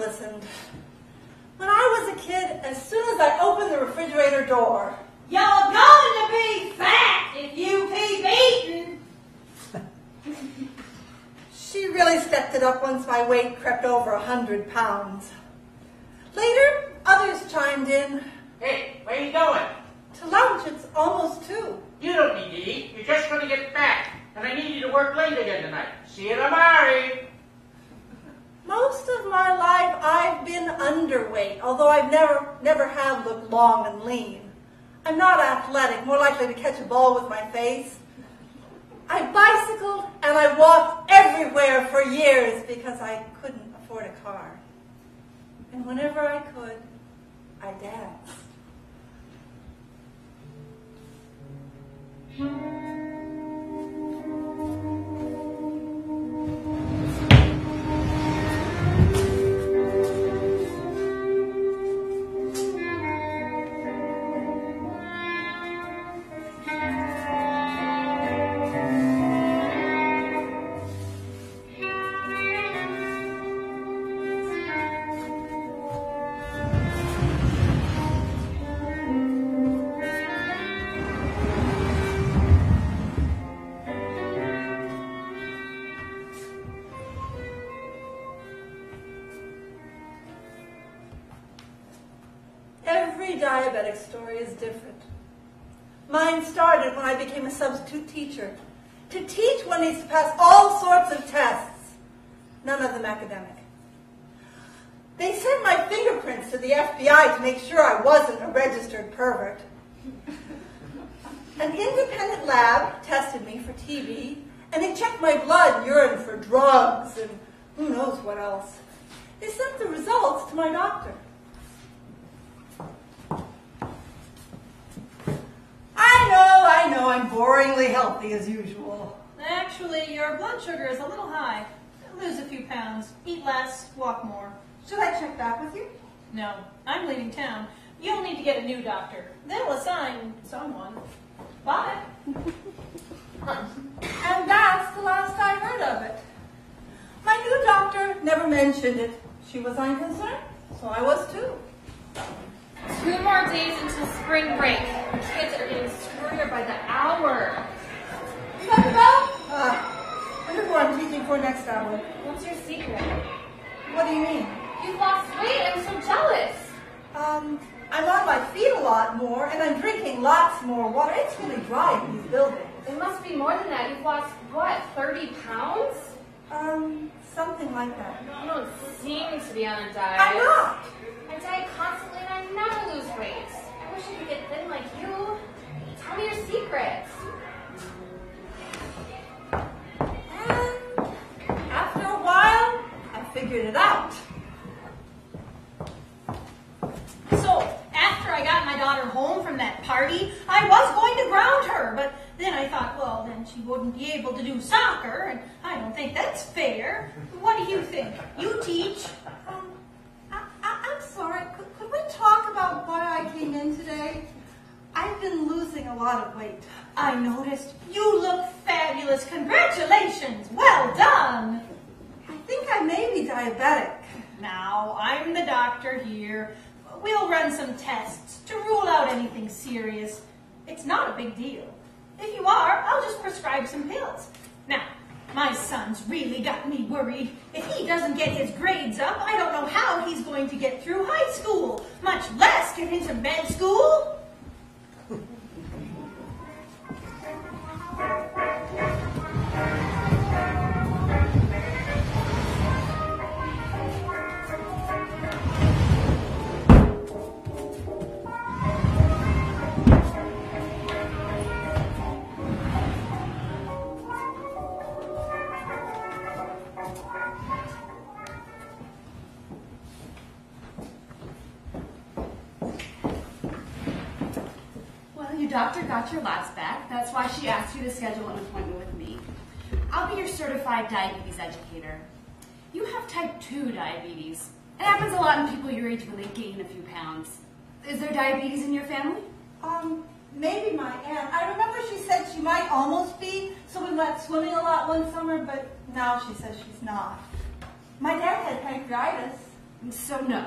listened. When I was a kid, as soon as I opened the refrigerator door, "You're going to be fat if you keep eating." she really stepped it up once my weight crept over 100 pounds. Later, others chimed in. "Hey, where are you going?" "To lunch, it's almost 2. "You don't need to eat. You're just going to get fat. And I need you to work late again tonight. See you tomorrow." Most of my life, I've been underweight, although I've never have looked long and lean. I'm not athletic, more likely to catch a ball with my face. I bicycled and I walked everywhere for years because I couldn't afford a car. And whenever I could, I danced. Every diabetic story is different. Mine started when I became a substitute teacher. To teach, one needs to pass all sorts of tests, none of them academic. They sent my fingerprints to the FBI to make sure I wasn't a registered pervert. An independent lab tested me for TB, and they checked my blood and urine for drugs and who knows what else. They sent the results to my doctor. I know, I'm boringly healthy as usual. Actually, your blood sugar is a little high. Lose a few pounds. Eat less. Walk more. Should I check back with you? No, I'm leaving town. You'll need to get a new doctor. They'll assign someone. Bye. And that's the last I heard of it. My new doctor never mentioned it. She was unconcerned, so I was too. 2 more days until spring break. Kids are getting screwed by the hour. You got the bell? Wonder who I'm teaching for next hour. What's your secret? What do you mean? You've lost weight. I'm so jealous. I'm on my feet a lot more, and I'm drinking lots more water. It's really dry in these buildings. It must be more than that. You've lost, what, 30 pounds? Something like that. You don't seem to be on a diet. I'm not. I diet constantly and I never lose weight. I wish I could get thin like you. Tell me your secrets. And after a while, I figured it out. So, after I got my daughter home from that party, I was going to ground her, but then I thought, well, then she wouldn't be able to do soccer, and I don't think that's fair. What do you think? You teach. I'm sorry, could we talk about why I came in today? I've been losing a lot of weight. I noticed. You look fabulous. Congratulations. Well done. I think I may be diabetic. Now, I'm the doctor here. We'll run some tests to rule out anything serious. It's not a big deal. If you are, I'll just prescribe some pills. Now, my son's really got me worried. If he doesn't get his grades up, I don't know how he's going to get through high school, much less get into med school. Your doctor got your labs back. That's why she asked you to schedule an appointment with me. I'll be your certified diabetes educator. You have type 2 diabetes. It happens a lot in people your age where they gain a few pounds. Is there diabetes in your family? Maybe my aunt. I remember she said she might almost be, so we went swimming a lot one summer, but now she says she's not. My dad had pancreatitis. So no.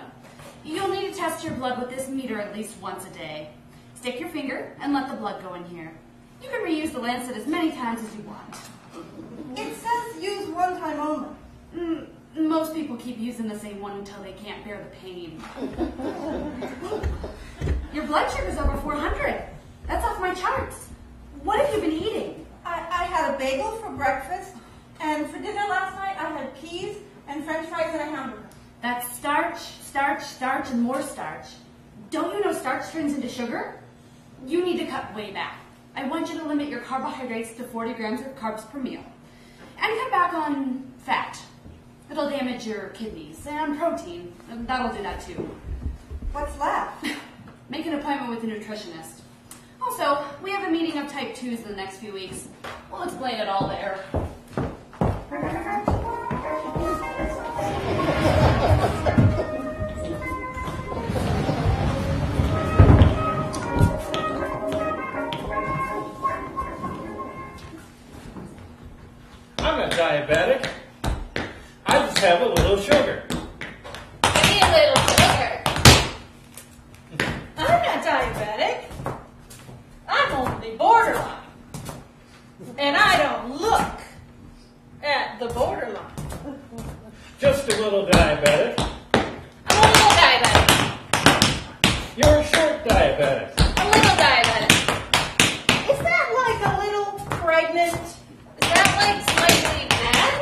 You'll need to test your blood with this meter at least once a day. Stick your finger and let the blood go in here. You can reuse the lancet as many times as you want. It says use one time only. Most people keep using the same one until they can't bear the pain. Your blood sugar's over 400. That's off my charts. What have you been eating? I had a bagel for breakfast, and for dinner last night I had peas and French fries and a hamburger. That's starch, starch, starch, and more starch. Don't you know starch turns into sugar? You need to cut way back. I want you to limit your carbohydrates to 40 grams of carbs per meal. And cut back on fat. It'll damage your kidneys. And protein. That'll do that too. What's left? Make an appointment with a nutritionist. Also, we have a meeting of type 2s in the next few weeks. We'll explain it all there. I'm not diabetic. I just have a little sugar. Give me a little sugar. I'm not diabetic. I'm only borderline. And I don't look at the borderline. Just a little diabetic. I'm a little diabetic. You're a short diabetic. A little diabetic. Is that like a little pregnant? Is that like slightly mad?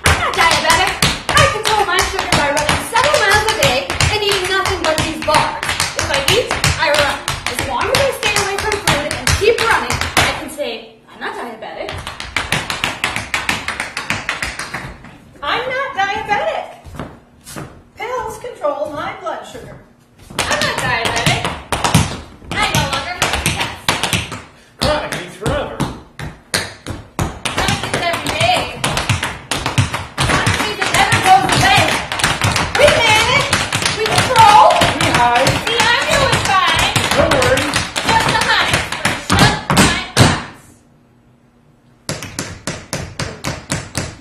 I'm not diabetic. I control my sugar by running 7 miles a day and eating nothing but these bars. If I eat, I run. As long as I stay away from food and keep running, I can say, I'm not diabetic. I'm not diabetic. Pills control my blood sugar. I'm not diabetic. I no longer make tests. Chronic means forever. I don't use it every day. Honestly, it never goes away. We manage. We control. We hide. See, I'm doing fine. Don't worry. Just the honey. Shut my eyes.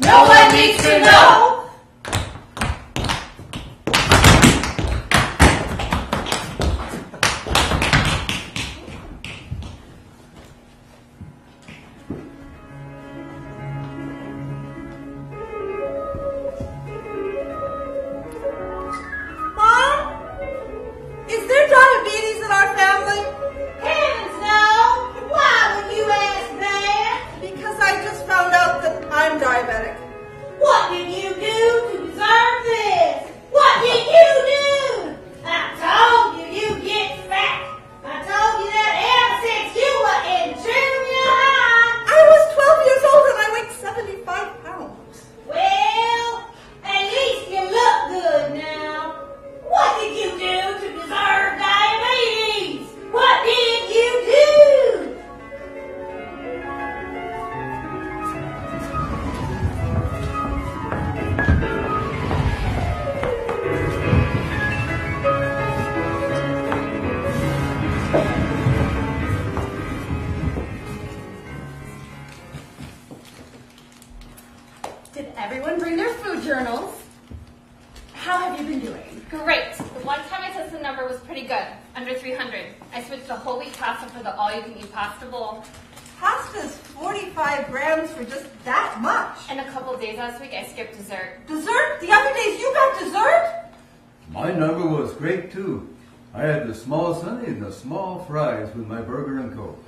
No one needs to know. Mom? Is there diabetes in our family? Heavens no. Why would you ask that? Because I just found out that I'm diabetic. What did you do to deserve this? What did you do? I told you you get fat. I told you that ever since you were in junior high. I was 12 years old and I weighed 75 pounds. Well, at least you look good now. What did you do to deserve diabetes? What did you do? Did everyone bring their food journals? How have you been doing? Great. The one time I tested the number was pretty good. Under 300. I switched to whole wheat pasta for the all-you-can-eat pasta bowl. Pasta's 45 grams for just that much. And a couple of days last week, I skipped dessert. Dessert? The other days you got dessert? My number was great too. I had the small sundae and the small fries with my burger and coke.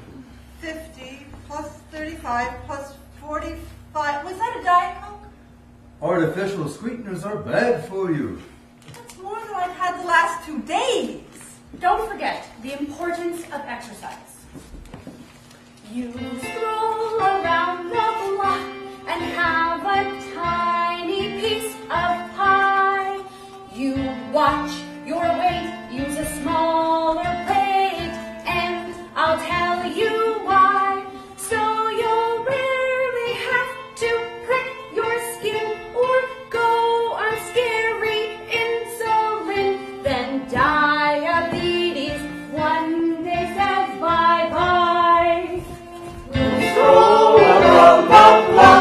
50 plus 35 plus 45. Was that a Diet Coke? Artificial sweeteners are bad for you. That's more than I've had the last 2 days. Don't forget the importance of exercise. You stroll around the block and have a tiny piece of pie. You watch your weight, use a smaller plate, and I'll tell you why. So you'll rarely have to prick your skin or go on scary insulin. Then diabetes one day says bye-bye. Stroll around the block.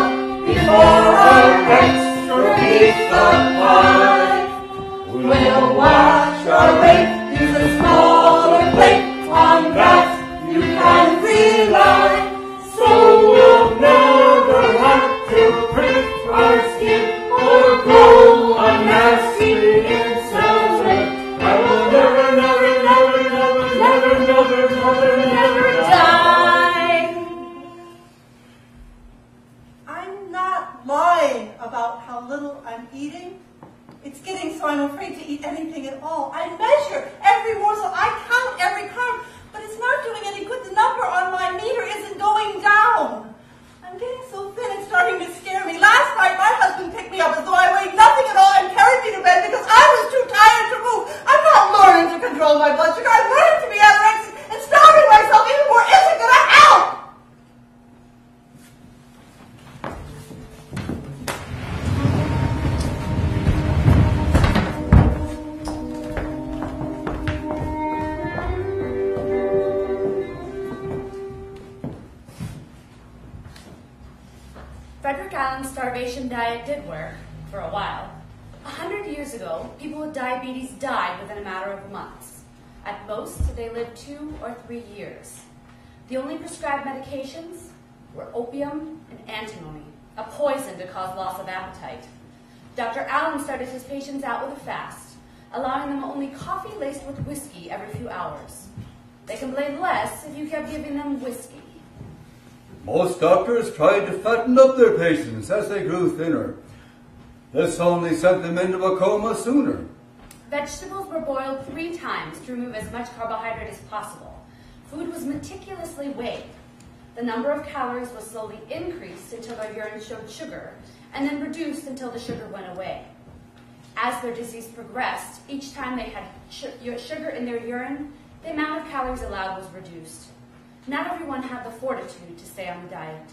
your weight, use a smaller plate. On that you can rely. So we'll never have to prick our skin or grow a nasty insect. I will never, never, never, never, never, never, never, never die. I'm not lying about how little I'm eating. It's getting so I'm afraid to eat anything at all. I measure every morsel. I count every carb, but it's not doing any good. The number on my meter isn't going down. I'm getting so thin it's starting to scare me. Last night, my husband picked me up as though I weighed nothing at all and carried me to bed because I was too tired to move. I'm not learning to control my blood sugar. I'm learning to be anorexic, and starving myself even more isn't going to help. Frederick Allen's starvation diet did work for a while. 100 years ago, people with diabetes died within a matter of months. At most, they lived 2 or 3 years. The only prescribed medications were opium and antimony, a poison to cause loss of appetite. Dr. Allen started his patients out with a fast, allowing them only coffee laced with whiskey every few hours. They complained less if you kept giving them whiskey. Most doctors tried to fatten up their patients as they grew thinner. This only sent them into a coma sooner. Vegetables were boiled 3 times to remove as much carbohydrate as possible. Food was meticulously weighed. The number of calories was slowly increased until their urine showed sugar, and then reduced until the sugar went away. As their disease progressed, each time they had sugar in their urine, the amount of calories allowed was reduced. Not everyone had the fortitude to stay on the diet.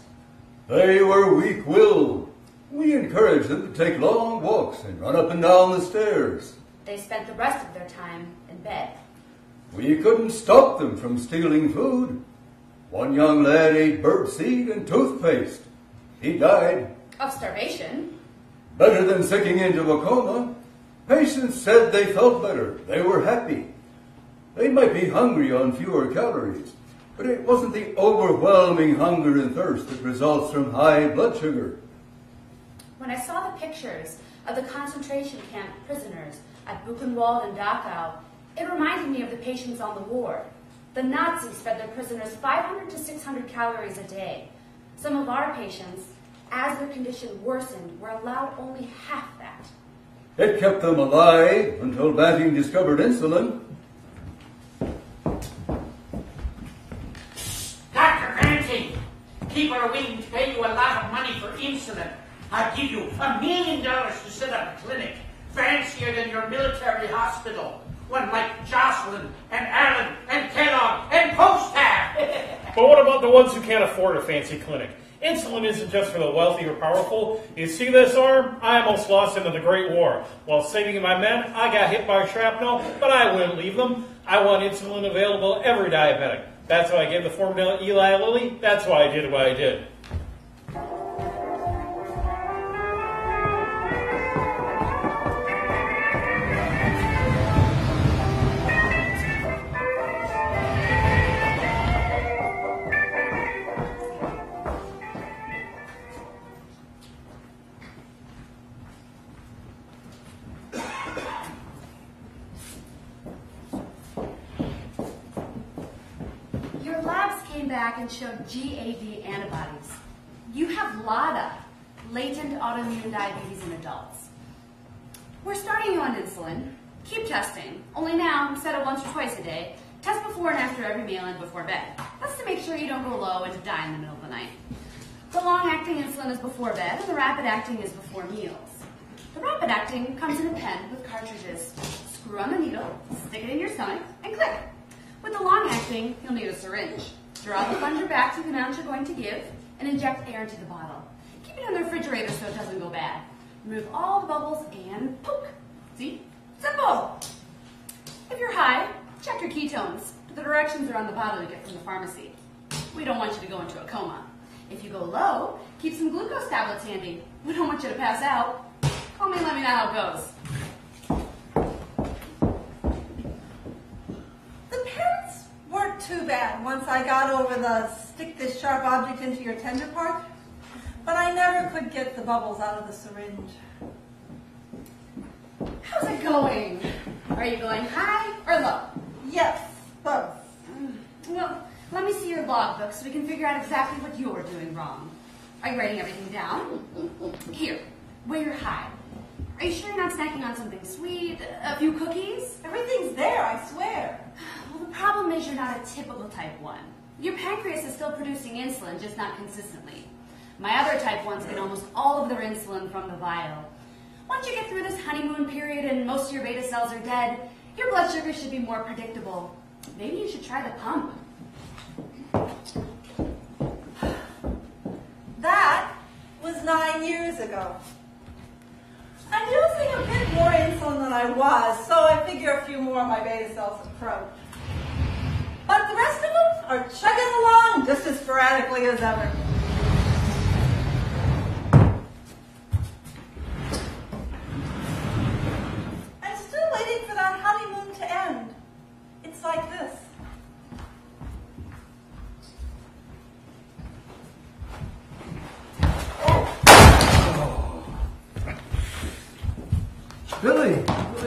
They were weak-willed. We encouraged them to take long walks and run up and down the stairs. They spent the rest of their time in bed. We couldn't stop them from stealing food. One young lad ate birdseed and toothpaste. He died. Of starvation? Better than sinking into a coma. Patients said they felt better. They were happy. They might be hungry on fewer calories, but it wasn't the overwhelming hunger and thirst that results from high blood sugar. When I saw the pictures of the concentration camp prisoners at Buchenwald and Dachau, it reminded me of the patients on the ward. The Nazis fed their prisoners 500 to 600 calories a day. Some of our patients, as their condition worsened, were allowed only half that. It kept them alive until Banting discovered insulin. Dr. Banting, people are willing to pay you a lot of money for insulin. I'll give you $1 million to set up a clinic, fancier than your military hospital. One like Jocelyn and Allen and Kellogg and Post have. But what about the ones who can't afford a fancy clinic? Insulin isn't just for the wealthy or powerful. You see this arm? I almost lost him in the Great War. While saving my men, I got hit by shrapnel, but I wouldn't leave them. I want insulin available to every diabetic. That's why I gave the formula Eli Lilly. That's why I did what I did. Back and showed GAD antibodies. You have LADA, latent autoimmune diabetes in adults. We're starting you on insulin. Keep testing. Only now, instead of once or twice a day, test before and after every meal and before bed. That's to make sure you don't go low and die in the middle of the night. The long-acting insulin is before bed, and the rapid-acting is before meals. The rapid-acting comes in a pen with cartridges. Screw on the needle, stick it in your stomach, and click. With the long-acting, you'll need a syringe. Draw the plunger back to the amount you're going to give and inject air into the bottle. Keep it in the refrigerator so it doesn't go bad. Remove all the bubbles and poke. See? Simple! If you're high, check your ketones. The directions are on the bottle you get from the pharmacy. We don't want you to go into a coma. If you go low, keep some glucose tablets handy. We don't want you to pass out. Call me and let me know how it goes. once I got over the stick this sharp object into your tender part, but I never could get the bubbles out of the syringe. How's it going? Are you going high or low? Yes, both. Well, let me see your logbook so we can figure out exactly what you're doing wrong. Are you writing everything down? Here, weigh your high. Are you sure you're not snacking on something sweet? A few cookies? Everything's there, I swear. Well, the problem is you're not a typical type 1. Your pancreas is still producing insulin, just not consistently. My other type 1s get almost all of their insulin from the vial. Once you get through this honeymoon period and most of your beta cells are dead, your blood sugar should be more predictable. Maybe you should try the pump. That was 9 years ago. I'm using a bit more insulin than I was, so I figure a few more of my beta cells approach. But the rest of them are chugging along just as sporadically as ever. I'm still waiting for that honeymoon to end. It's like this. Billy,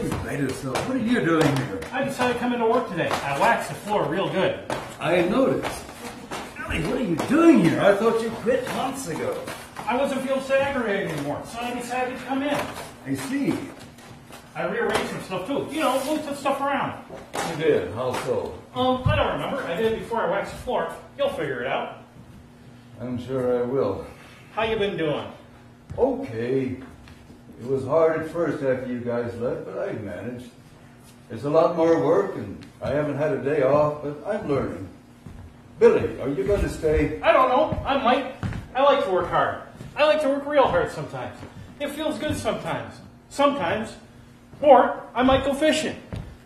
you made yourself. What are you doing here? I decided to come into work today. I waxed the floor real good. I noticed. Billy, what are you doing here? I thought you quit months ago. I wasn't feeling so aggravated anymore, so I decided to come in. I see. I rearranged some stuff too. You know, moved some stuff around. You did. How so? I don't remember. I did it before I waxed the floor. You'll figure it out. I'm sure I will. How you been doing? Okay. It was hard at first after you guys left, but I managed. It's a lot more work, and I haven't had a day off, but I'm learning. Billy, are you going to stay? I don't know. I might. I like to work hard. I like to work real hard sometimes. It feels good sometimes. Sometimes. Or I might go fishing.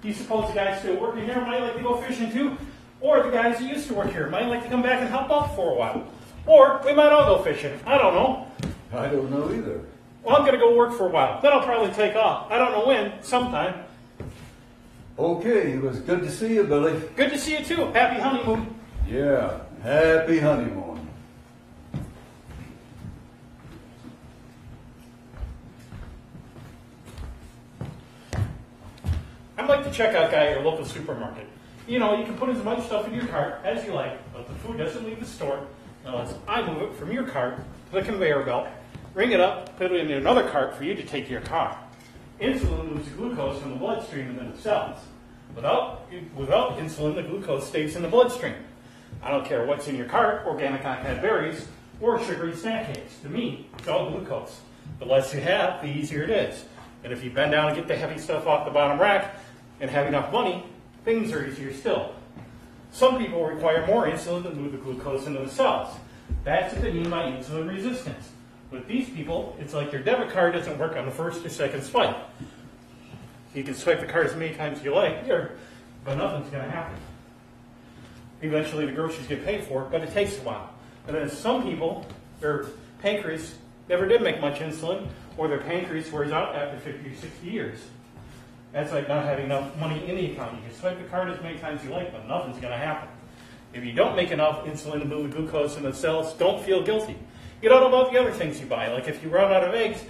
Do you suppose the guys still working here might like to go fishing too? Or the guys that used to work here might like to come back and help out for a while. Or we might all go fishing. I don't know. I don't know either. Well, I'm going to go work for a while. Then I'll probably take off. I don't know when. Sometime. Okay, it was good to see you, Billy. Good to see you too. Happy honeymoon. Yeah, happy honeymoon. I'd like to check out guy at your local supermarket. You know, you can put as much stuff in your cart as you like, but the food doesn't leave the store unless I move it from your cart to the conveyor belt, ring it up, put it in another cart for you to take to your car. Insulin moves glucose from the bloodstream into the cells. Without insulin, the glucose stays in the bloodstream. I don't care what's in your cart, organic content berries, or sugary snack cakes. To me, it's all glucose. The less you have, the easier it is. And if you bend down and get the heavy stuff off the bottom rack and have enough money, things are easier still. Some people require more insulin to move the glucose into the cells. That's what they mean by insulin resistance. With these people, it's like your debit card doesn't work on the first or second swipe. You can swipe the card as many times as you like, but nothing's going to happen. Eventually the groceries get paid for, but it takes a while. And then some people, their pancreas never did make much insulin, or their pancreas wears out after 50 or 60 years. That's like not having enough money in the account. You can swipe the card as many times as you like, but nothing's going to happen. If you don't make enough insulin to move the glucose in the cells, don't feel guilty. You don't know about the other things you buy. Like if you run out of eggs,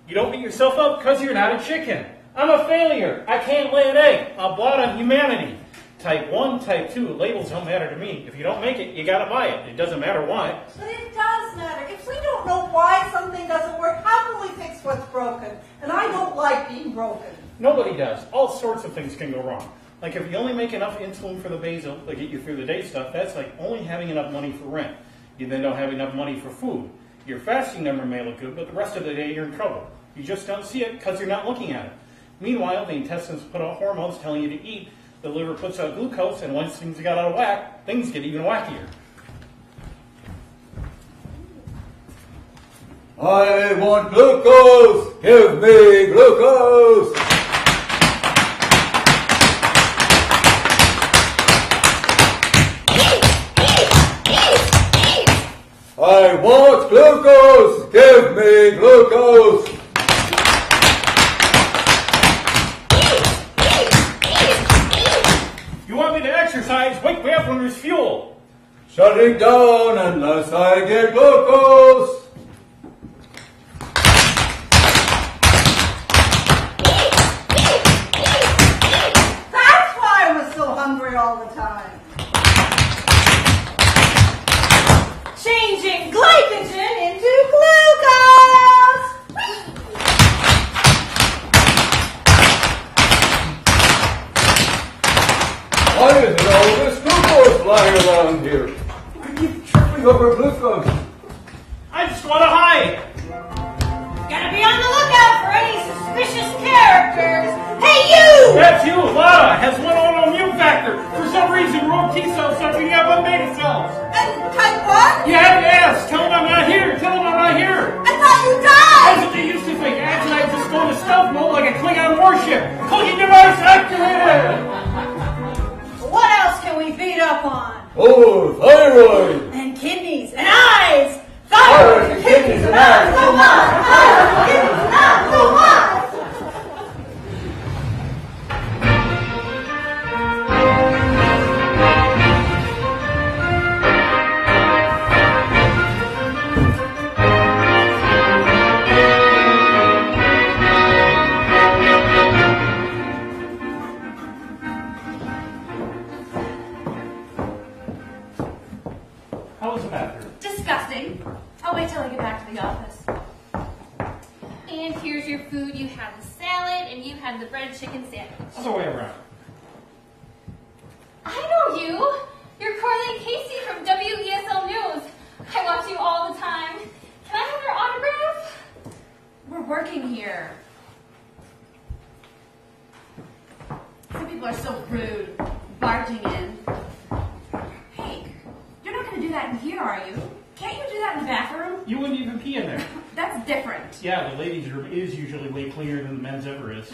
you don't beat yourself up because you're not a chicken. I'm a failure. I can't lay an egg. I'll blot on humanity. Type 1, type 2, labels don't matter to me. If you don't make it, you got to buy it. It doesn't matter why. But it does matter. If we don't know why something doesn't work, how can we fix what's broken? And I don't like being broken. Nobody does. All sorts of things can go wrong. Like if you only make enough insulin for the basal to get you through the day stuff, that's like only having enough money for rent. You then don't have enough money for food. Your fasting number may look good, but the rest of the day you're in trouble. You just don't see it because you're not looking at it. Meanwhile, the intestines put out hormones telling you to eat. The liver puts out glucose, and once things got out of whack, things get even wackier. I want glucose! Give me glucose! I want glucose! Give me glucose! You want me to exercise? Wake me up when there's fuel. shutting down unless I get glucose. That's why I was so hungry all the time. Changing glycogen into glucose! Why is it all this glucose lying around here? I keep tripping over glucose. I just want to hide. Gotta be on the lookout for any suspicious characters. Hey, you! That's you, Lana, has one autoimmune factor. For some reason, wrong T cells start beating up on beta cells. And type 1? Yes, tell them I'm not here. Tell them I'm not here. I thought you died! That's what they used to think. Actually, I just go to stealth mode like a Klingon warship. Cooking device activated. What else can we beat up on? Oh, thyroid. And kidneys and eyes! Thyroid and kidneys and eyes. Come on! Thyroid and kidneys and eyes! Come on! How was the bathroom? Disgusting. I'll wait till I get back to the office. And here's your food. You have the salad and you have the breaded chicken sandwich. Other way around. I know you. You're Carly Casey from WESL News. I watch you all the time. Can I have your autograph? We're working here. Some people are so rude, barging in. Hey, you're not going to do that in here, are you? Can't you do that in the bathroom? You wouldn't even pee in there. That's different. Yeah, the ladies' room is usually way cleaner than the men's ever is.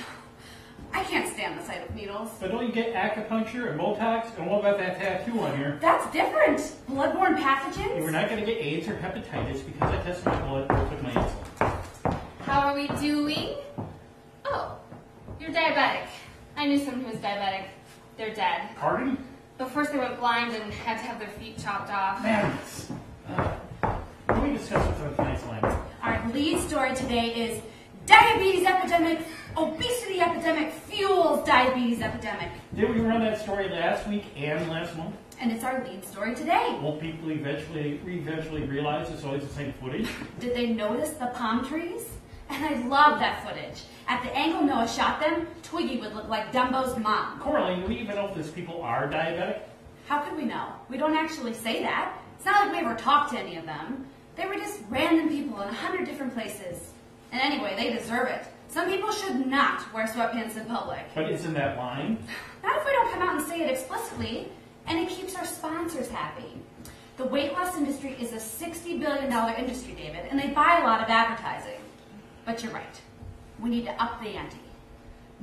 I can't stand the sight of needles. But don't you get acupuncture and Botox? And what about that tattoo on here? That's different. Bloodborne pathogens? You were not going to get AIDS or hepatitis because I tested my blood and took my insulin. How are we doing? Oh, you're diabetic. I knew someone who was diabetic. They're dead. Pardon? But first they went blind and had to have their feet chopped off. Madness. Can we discuss what's on tonight's line? Our lead story today is diabetes epidemic, obesity epidemic fuels diabetes epidemic. Did we run that story last week and last month? And it's our lead story today. Won't people eventually realize it's always the same footage? Did they notice the palm trees? And I love that footage. At the angle Noah shot them, Twiggy would look like Dumbo's mom. Coraline, do we even know if these people are diabetic? How could we know? We don't actually say that. It's not like we ever talked to any of them. They were just random people in 100 different places. And anyway, they deserve it. Some people should not wear sweatpants in public. But isn't that lying? Not if we don't come out and say it explicitly. And it keeps our sponsors happy. The weight loss industry is a $60 billion industry, David, and they buy a lot of advertising. But you're right. We need to up the ante.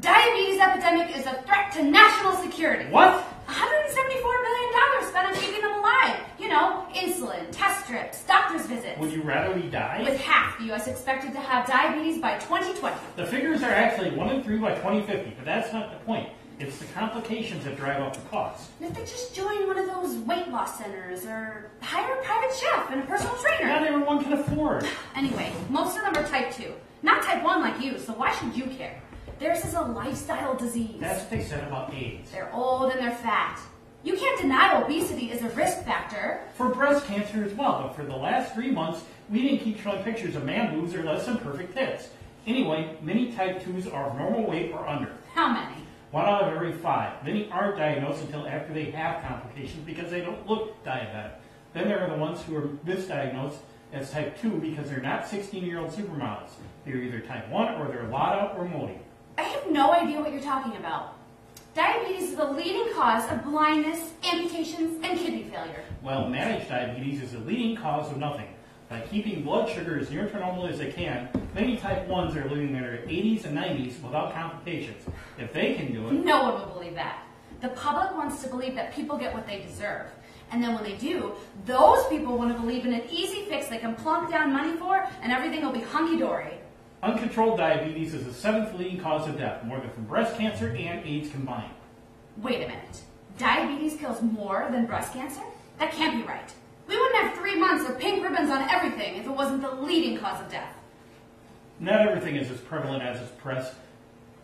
Diabetes epidemic is a threat to national security. What? $174 million spent on keeping them alive. You know, insulin, test strips, doctor's visits. Would you rather we die? With half the U.S. expected to have diabetes by 2020. The figures are actually 1 in 3 by 2050, but that's not the point. It's the complications that drive up the cost. And if they just join one of those weight loss centers or hire a private chef and a personal trainer. Not everyone can afford. Anyway, most of them are type 2. Not type 1 like you, so why should you care? Theirs is a lifestyle disease. That's what they said about AIDS. They're old and they're fat. You can't deny obesity is a risk factor. For breast cancer as well, but for the last 3 months, we didn't keep showing pictures of man boobs or less than perfect tits. Anyway, many type 2s are of normal weight or under. How many? 1 out of every 5. Many aren't diagnosed until after they have complications because they don't look diabetic. Then there are the ones who are misdiagnosed as type 2 because they're not 16-year-old supermodels. They're either type 1 or they're Lada or Modi. I have no idea what you're talking about. Diabetes is the leading cause of blindness, amputations, and kidney failure. Well, managed diabetes is the leading cause of nothing. By keeping blood sugar as near to normal as they can, many type 1s are living in their 80s and 90s without complications. If they can do it... No one will believe that. The public wants to believe that people get what they deserve. And then when they do, those people want to believe in an easy fix they can plunk down money for and everything will be hunky-dory. Uncontrolled diabetes is the 7th leading cause of death, more than from breast cancer and AIDS combined. Wait a minute. Diabetes kills more than breast cancer? That can't be right. We wouldn't have 3 months of pink ribbons on everything if it wasn't the leading cause of death. Not everything is as prevalent as it's pressed.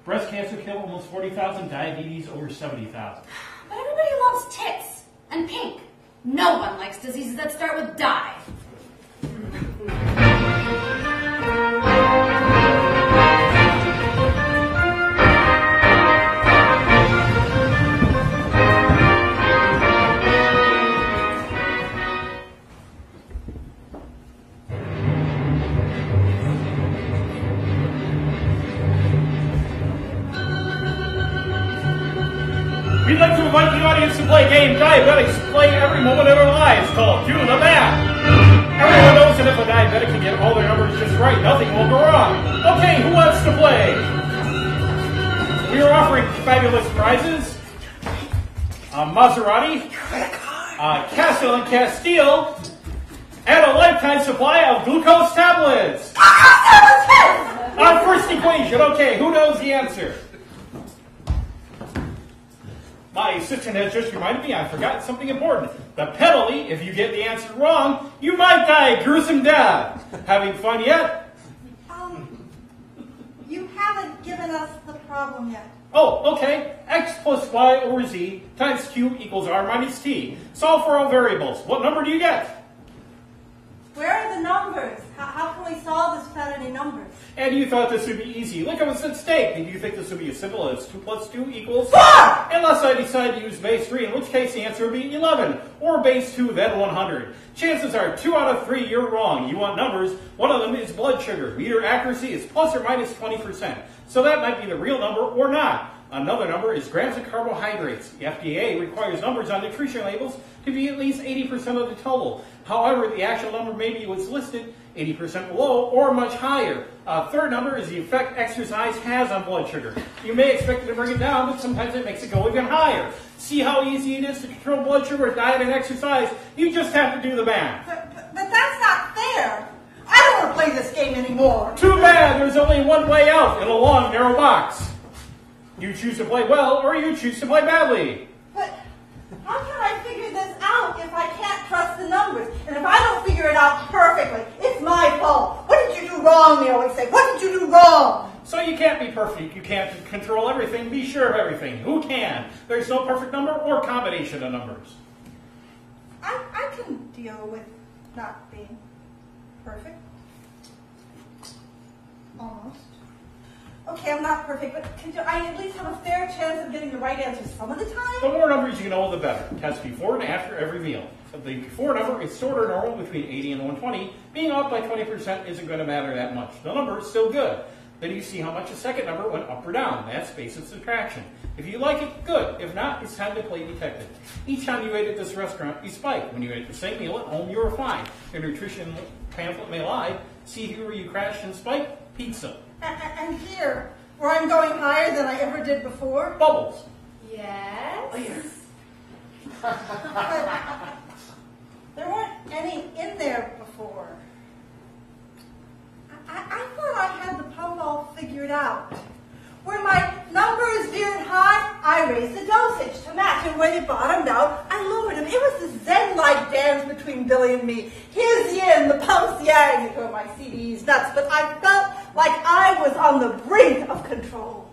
Breast cancer killed almost 40,000, diabetes over 70,000. But everybody loves tits and pink. No one likes diseases that start with die. We'd like to invite the audience to play a game diabetics play every moment of their lives called Do the Math. Everyone knows that if a diabetic can get all their numbers just right, nothing will go wrong. Okay, who wants to play? We are offering fabulous prizes. A Maserati, Castle and Castile, and a lifetime supply of glucose tablets. Our first equation. Okay, who knows the answer? My assistant has just reminded me I forgot something important. The penalty, if you get the answer wrong, you might die a gruesome death. Having fun yet? You haven't given us the problem yet. Oh, okay. X plus Y over Z times Q equals R minus T. Solve for all variables. What number do you get? Where are the numbers? How can we solve this without any numbers? And you thought this would be easy. Look at what's at stake. Did you think this would be as simple as 2 plus 2 equals 4? Unless I decide to use base 3, in which case the answer would be 11. Or base 2, then 100. Chances are 2 out of 3 you're wrong. You want numbers. One of them is blood sugar. Meter accuracy is plus or minus 20%. So that might be the real number or not. Another number is grams of carbohydrates. The FDA requires numbers on nutrition labels to be at least 80% of the total. However, the actual number may be what's listed, 80% below or much higher. Third number is the effect exercise has on blood sugar. You may expect it to bring it down, but sometimes it makes it go even higher. See how easy it is to control blood sugar with diet and exercise? You just have to do the math. But that's not fair. I don't want to play this game anymore. Too bad. There's only one way out in a long, narrow box. You choose to play well, or you choose to play badly. But how can I figure this out if I can't trust the numbers? And if I don't figure it out perfectly, it's my fault. What did you do wrong, they always say. What did you do wrong? So you can't be perfect. You can't control everything. Be sure of everything. Who can? There's no perfect number or combination of numbers. I can deal with not being perfect. Almost. Okay, I'm not perfect, but I at least have a fair chance of getting the right answer some of the time? The more numbers you know, the better. Test before and after every meal. The before number is sort of normal between 80 and 120. Being off by 20% isn't going to matter that much. The number is still good. Then you see how much the second number went up or down. That's basic subtraction. If you like it, good. If not, it's time to play detective. Each time you ate at this restaurant, you spike. When you ate the same meal at home, you were fine. Your nutrition pamphlet may lie. See where you crashed and spiked? Pizza. And here, where I'm going higher than I ever did before? Bubbles. Yes. But there weren't any in there before. I thought I had the pump all figured out. Where my numbers veered high, I raised the dosage to match, and when it bottomed out, I lowered them. It was this zen-like dance between Billy and me. His yin, the pump's yang. Oh, my CD's nuts, but I felt like I was on the brink of control.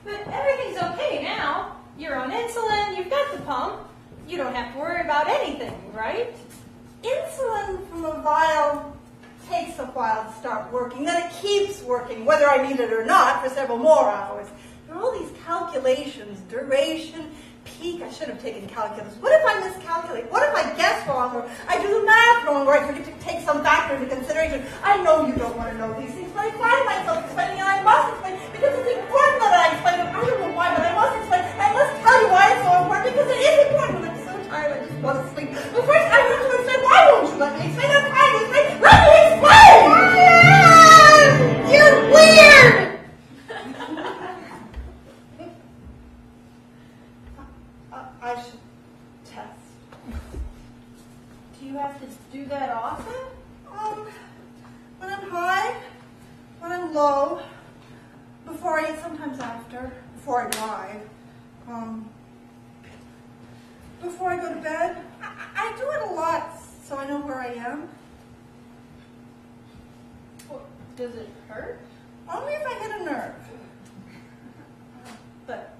But everything's okay now. You're on insulin, you've got the pump. You don't have to worry about anything, right? Insulin from a vial takes a while to start working, then it keeps working, whether I need it or not, for several more hours. There are all these calculations, duration, peak. I should have taken calculus. What if I miscalculate? What if I guess wrong, or I do the math wrong, or I forget to take some factor into consideration? I know you don't want to know these things, but I find myself explaining, and I must explain, because it's important that I explain it. I don't know why, but I must explain. I must tell you why it's so important, because it is important. I'm so tired, I just want to sleep. But first, I want to explain. Why won't you let me explain? I'm trying to explain. Let me explain! You're weird! I should test. Do you have to do that often? When I'm high, when I'm low, before I eat, sometimes after, before I drive, before I go to bed. I do it a lot so I know where I am. Does it hurt? Only if I hit a nerve. But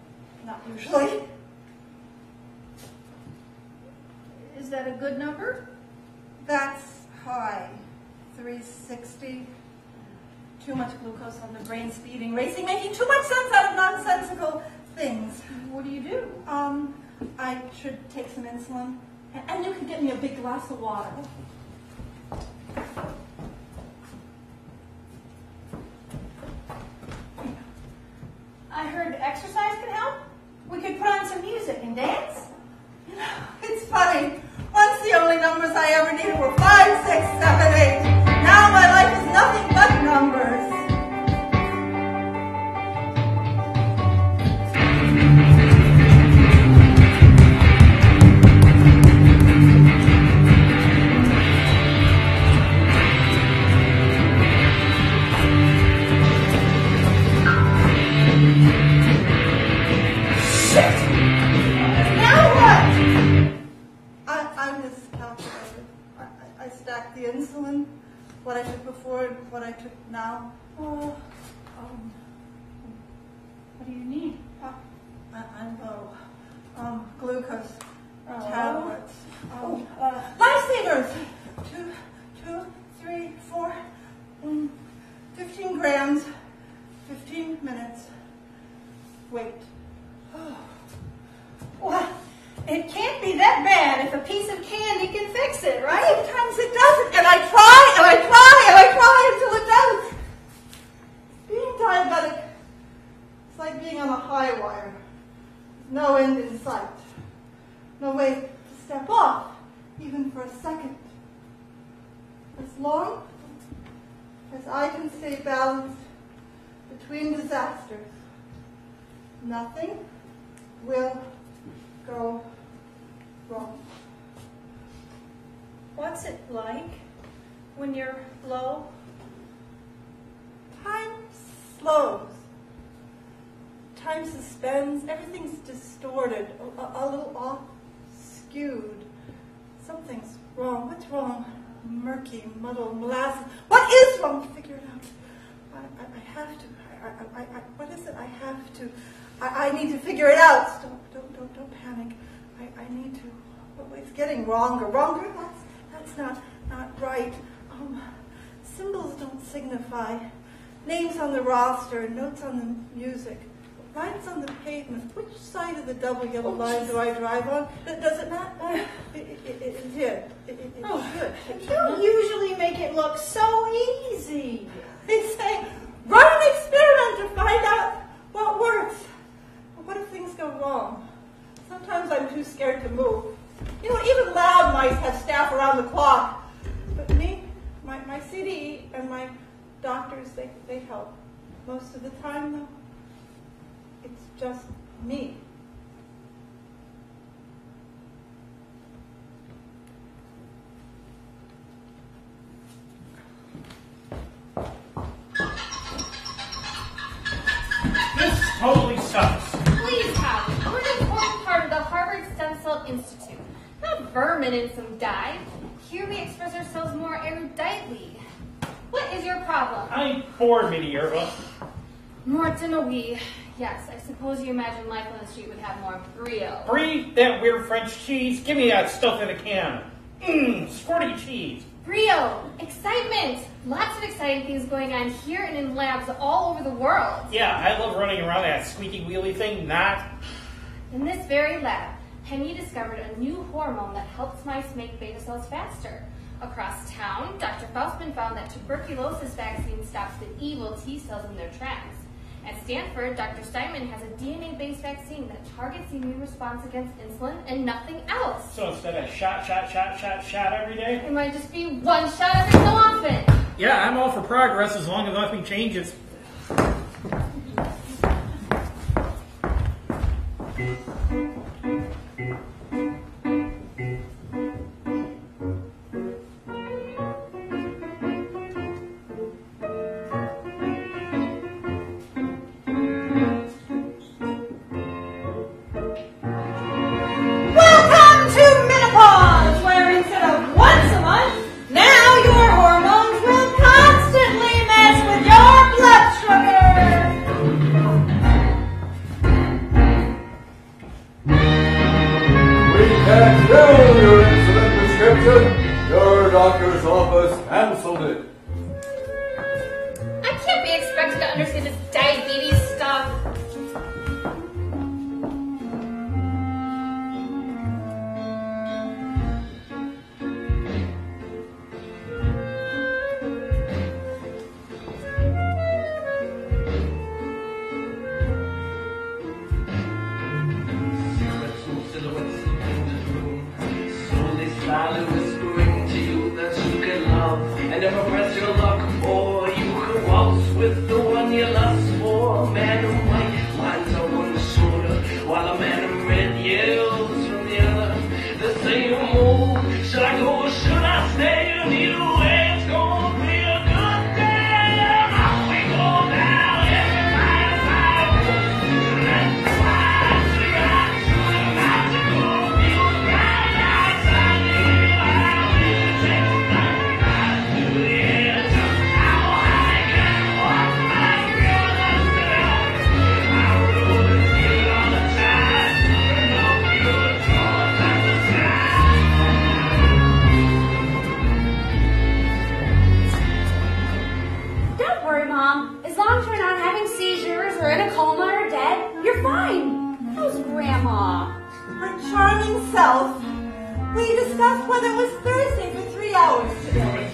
not usually. Is that a good number? That's high. 360. Too much glucose on the brain, speeding, racing, making too much sense out of nonsensical things. What do you do? I should take some insulin. And you can get me a big glass of water. I heard exercise can help. We could put on some music and dance. You know, it's funny. Once the only numbers I ever needed were 5, 6, 7, 8. Now my life is nothing but numbers. I stacked the insulin, what I took before and what I took now. What do you need? I'm low. Glucose tablets. Oh. Lifesavers! 2, 3, 4, 15 grams, 15 minutes. Wait. Well, it can't be that bad if a piece of candy can fix it, right? Sometimes it doesn't, and I try, and I try, and I try until it does. Being diabetic, it's like being on a high wire. No end in sight. No way to step off, even for a second. As long as I can stay balanced between disasters, nothing will go wrong. What's it like when you're low? Time slows. Time suspends. Everything's distorted, a little off, skewed. Something's wrong. What's wrong? Murky, muddled, molasses. What is wrong? Figure it out. I have to. What is it? I have to. I need to figure it out. Don't panic. I need to. It's getting wronger. That's not right. Symbols don't signify. Names on the roster, notes on the music, lines on the pavement. Which side of the double yellow line do I drive on? Does it not? It did. It should. You don't usually make it look so easy. They say, run an experiment to find out what works. But what if things go wrong? Sometimes I'm too scared to move. You know, even loud mice have staff around the clock. But me, my CDE and my doctors, they help. Most of the time, though, it's just me. This totally sucks. Please, Howard. We're an important part of the Harvard Stem Cell Institute. Not vermin in some dye. Here we express ourselves more eruditely. What is your problem? I'm bored, Minerva. Morton a wee. Yes, I suppose you imagine life on the street would have more brio. Brie, that weird French cheese. Give me that stuff in a can. Squirty cheese. Brio! Excitement! Lots of exciting things going on here and in labs all over the world. Yeah, I love running around that squeaky wheelie thing, not. In this very lab, Penny discovered a new hormone that helps mice make beta cells faster. Across town, Dr. Faustman found that tuberculosis vaccine stops the evil T cells in their tracks. At Stanford, Dr. Steinman has a DNA-based vaccine that targets the immune response against insulin and nothing else. So instead of shot every day? It might just be one shot every so often. Yeah, I'm all for progress as long as nothing changes. Welcome to menopause, where can't fill your insulin prescription. Your doctor's office canceled it. I can't be expected to understand this diabetes stuff. Silently whispering to you that you can love and never press your luck, or you could waltz with the one you lust for. A man in white lines on one shoulder, while a man in red yells from the other. The same move. Should I go or should I stay? You need a way. It's gonna be a good day. Off we go now. Everybody's out. Let's fly to the rock, to the mountain, go feel right outside. Don't worry, Mom. As long as you're not having seizures or in a coma or dead, you're fine. How's Grandma? Her charming self. We discussed whether it was Thursday for 3 hours today.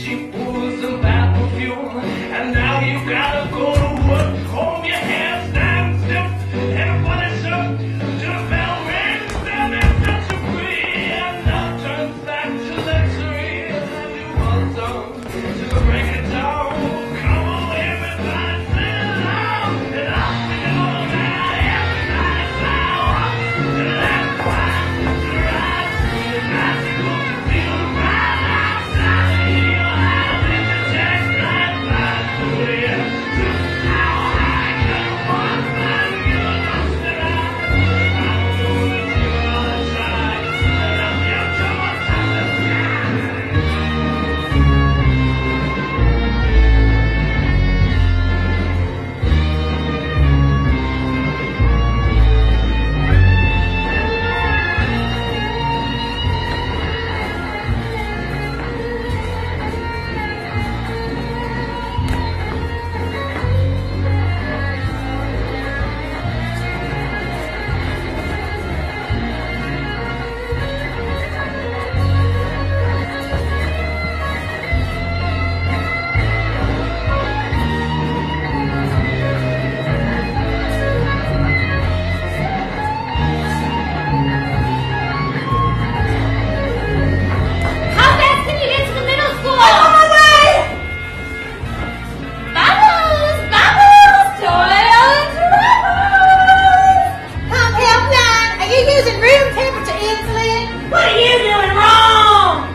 Cheap booze and bad perfume, and now you gotta go to work. Comb your hair, stand stiff, and a funny shirt. To the bell rings, and it's such a free, and now turns back to luxury. And you buzz on to the break of dawn. Come on, everybody, sing along, and off we go now. Everybody's out, and that's why the right to the bicycle to feel the ride outside.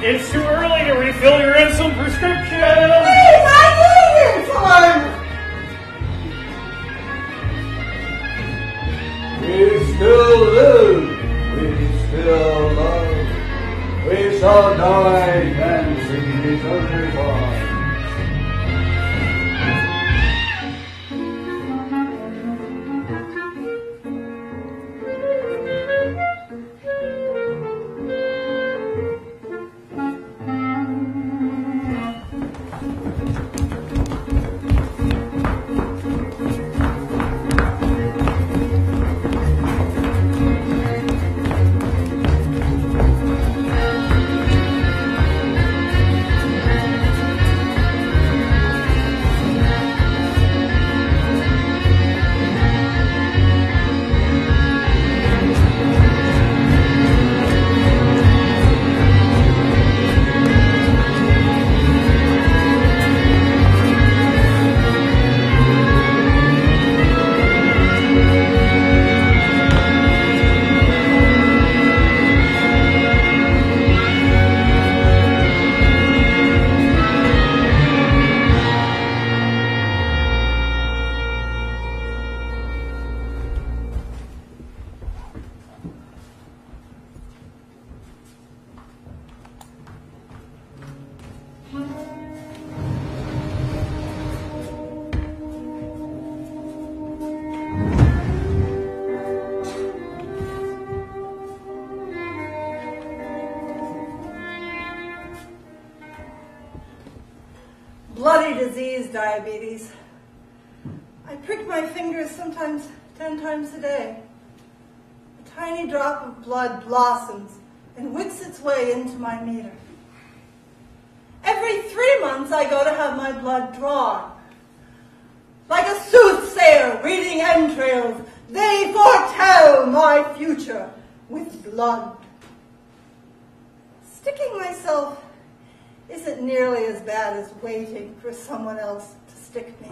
It's too early to refill your insulin prescription. Please, I need insulin. We still live, we still love, we shall die dancing eternally on. disease, diabetes. I prick my fingers sometimes 10 times a day. A tiny drop of blood blossoms and wicks its way into my meter. Every 3 months I go to have my blood drawn. Like a soothsayer reading entrails, they foretell my future with blood. Sticking myself isn't nearly as bad as waiting for someone else to stick me.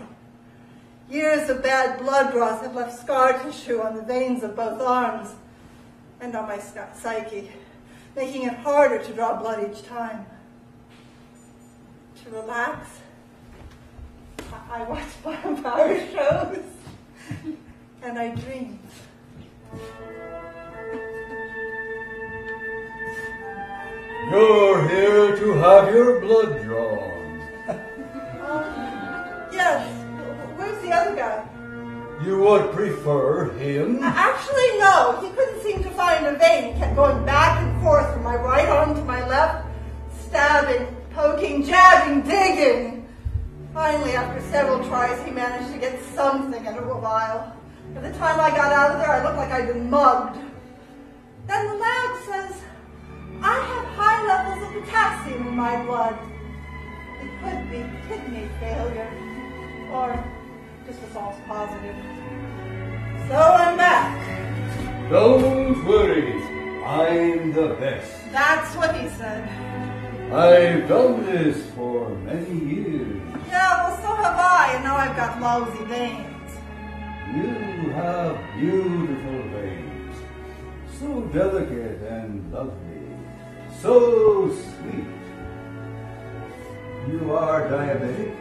Years of bad blood draws have left scar tissue on the veins of both arms and on my psyche, making it harder to draw blood each time. To relax, I watch vampire shows and I dream. You're here to have your blood drawn. Yes. Where's the other guy? You would prefer him? Actually, no. He couldn't seem to find a vein. He kept going back and forth from my right arm to my left, stabbing, poking, jabbing, digging. Finally, after several tries, he managed to get something out of a vial. By the time I got out of there, I looked like I'd been mugged. Then the lab says, I have high levels of potassium in my blood. It could be kidney failure, or just a false positive. So I'm back. Don't worry, I'm the best. That's what he said. I've done this for many years. Yeah, well, so have I, and now I've got lousy veins. You have beautiful veins, so delicate and lovely, so sweet. You are diabetic?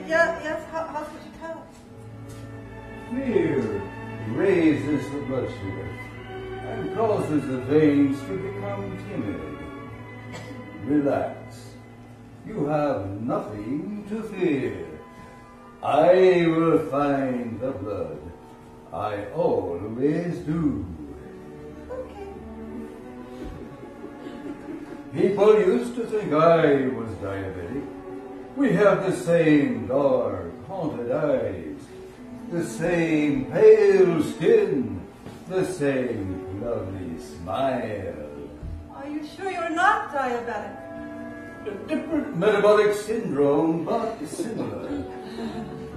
Yes, how could you tell? Fear raises the blood sugar and causes the veins to become timid. Relax. You have nothing to fear. I will find the blood. I always do. Okay. People used to think I was diabetic. We have the same dark, haunted eyes, the same pale skin, the same lovely smile. Are you sure you're not diabetic? A different metabolic syndrome, but similar.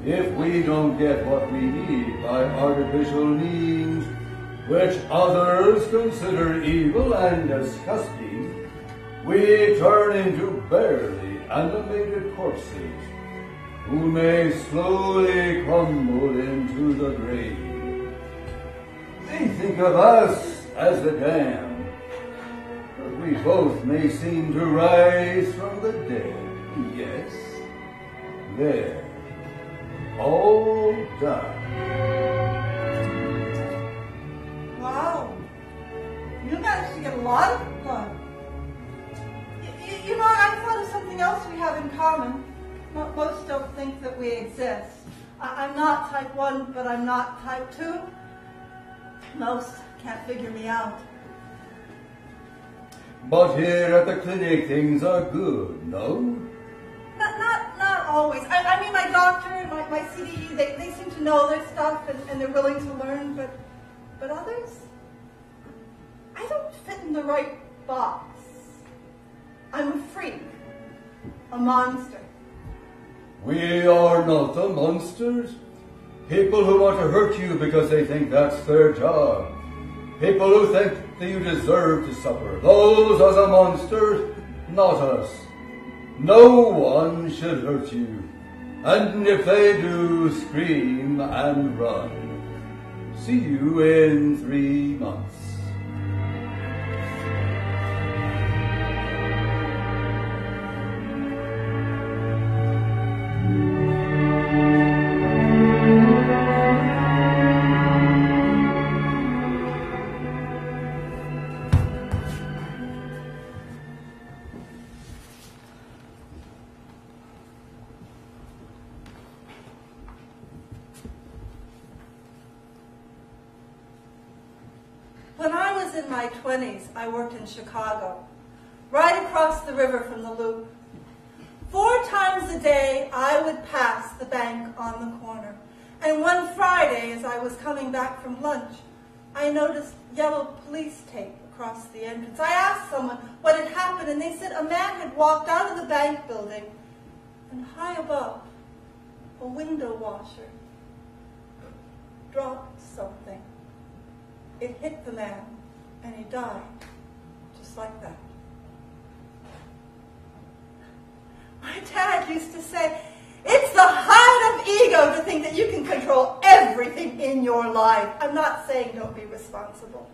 If we don't get what we need by artificial means, which others consider evil and disgusting, we turn into barely animated corpses who may slowly crumble into the grave. They think of us as the damned, but we both may seem to rise from the dead. Yes, there, all done. Wow. You managed to get a lot of blood. You know, I thought of something else we have in common. Most don't think that we exist. I'm not type 1, but I'm not type 2. Most can't figure me out. But here at the clinic, things are good, no? Not always. I mean, my doctor and my CDE, they seem to know their stuff and they're willing to learn, but others? I don't fit in the right box. I'm a freak. A monster. We are not the monsters. People who want to hurt you because they think that's their job. People who think that you deserve to suffer. Those are the monsters, not us. No one should hurt you. And if they do, scream and run. See you in 3 months. When I was in my 20s, I worked in Chicago, right across the river from the Loop. 4 times a day I would pass the bank on the corner. And one Friday, as I was coming back from lunch, I noticed yellow police tape across the entrance. I asked someone what had happened, and they said a man had walked out of the bank building, and high above, a window washer dropped something. It hit the man, and he died, just like that. My dad used to say, it's the height of ego to think that you can control everything in your life. I'm not saying don't be responsible.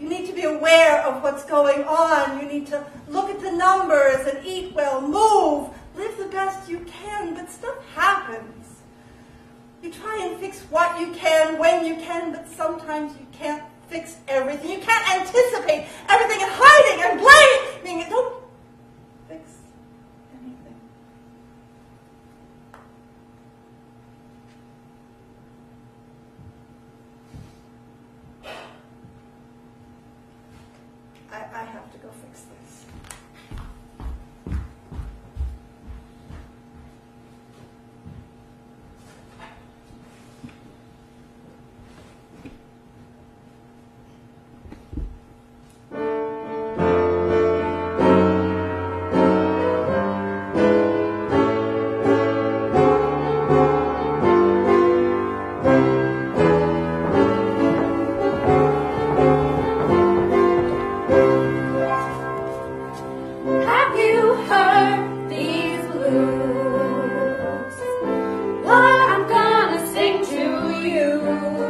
You need to be aware of what's going on. You need to look at the numbers and eat well, move, live the best you can, but stuff happens. You try and fix what you can, when you can, but sometimes you can't fix everything. You can't anticipate everything and hiding and blaming. Don't fix anything. I have to go fix this. Have you heard these blues? What I'm gonna sing to you.